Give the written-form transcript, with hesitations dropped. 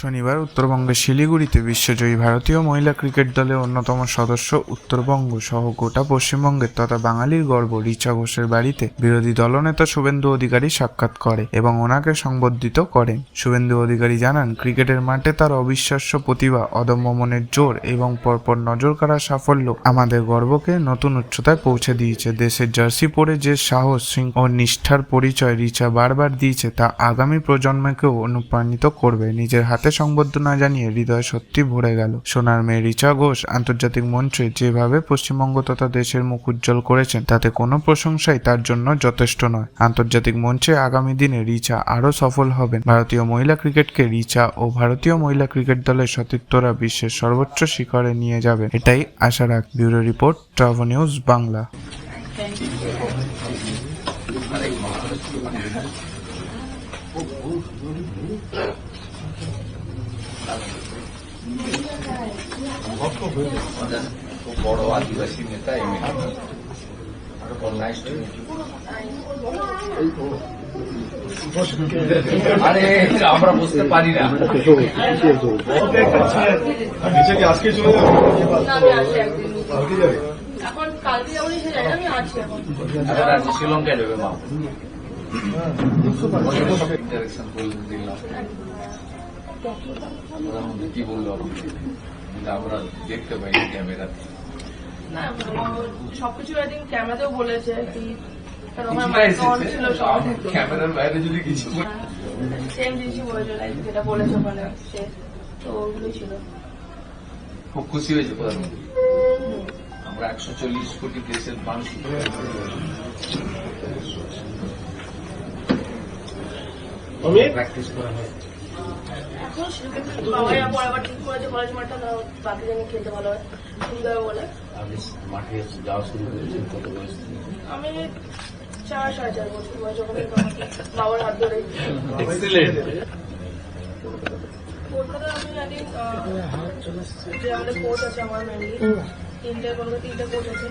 শনিবার উত্তরবঙ্গের শিলিগুড়িতে বিশ্বজয়ী ভারতীয় মহিলা ক্রিকেট দলের অন্যতম সদস্য উত্তরবঙ্গ সহ গোটা পশ্চিমবঙ্গের তথা বাঙালির গর্ব রিচা ঘোষের বাড়িতে বিরোধী দলনেতা শুভেন্দু অধিকারী সাক্ষাৎ করে এবং ওনাকে সংবর্ধিত করেন। শুভেন্দু অধিকারী জানান, ক্রিকেটের মাঠে তার অবিশ্বাস্য প্রতিভা, অদম্য মনের জোর এবং পরপর নজর কাড়া সাফল্য আমাদের গর্বকে নতুন উচ্চতায় পৌঁছে দিয়েছে। দেশের জার্সি পরে যে সাহস ও নিষ্ঠার পরিচয় রিচা বারবার দিয়েছে তা আগামী প্রজন্মকেও অনুপ্রাণিত করবে। নিজের হাতে সংবর্ধনা জানিয়ে হৃদয় সত্যি ভরে গেল। সোনার মেয়ে রিচা ঘোষ আন্তর্জাতিক মঞ্চে যেভাবে পশ্চিমবঙ্গ তথা দেশের মুখ উজ্জ্বল করেছেন তাতে কোনো প্রশংসাই তার জন্য যথেষ্ট নয়। আন্তর্জাতিক মঞ্চে আগামী দিনে রিচা আরও সফল হবেন। ভারতীয় মহিলা ক্রিকেটকে রিচা ও ভারতীয় মহিলা ক্রিকেট দলের সতীর্থরা বিশ্বের সর্বোচ্চ শিখরে নিয়ে যাবে, এটাই আশা রাখ। Bureau report, Travo news Bangla. বড় আদিবাসী নেতা আরে আমরা বুঝতে পারি না। আজকে চলে যাবে, এখন কালকে যাবো আমি আছি এখন শ্রীলঙ্কায় নেবে মা ইন্টারেকশন করে দিলাম। প্রধানমন্ত্রী কি বললো আমরা দেখতে পাই ক্যামেরাতে? না, সবকিছু একদিন ক্যামেরাতেও বলেছে কি ক্যামেরার বাইরে যদি কিছু সেম জিনিসই বলেছে, যেটা বলেছে ওখানে তো ওগুলোই ছিল। খুব খুশি হয়েছে প্রধানমন্ত্রী। আমরা 140 কোটি দেশের মানুষ প্র্যাকটিস করা হয়। এখন বাবাই আবার ঠিক করেছে কলেজ মাঠটা বাকি জানি খেলতে ভালো হয় সুন্দর বলে। মাঠে যাওয়া শুরু করেছেন কত বয়স? আমি 4-4.5 বছর বয়স যখন বাবার হাত ধরে কলকাতা আমি জানি যে আমাদের কোচ আছে আমার মেনলি তিনটে কোচ আছে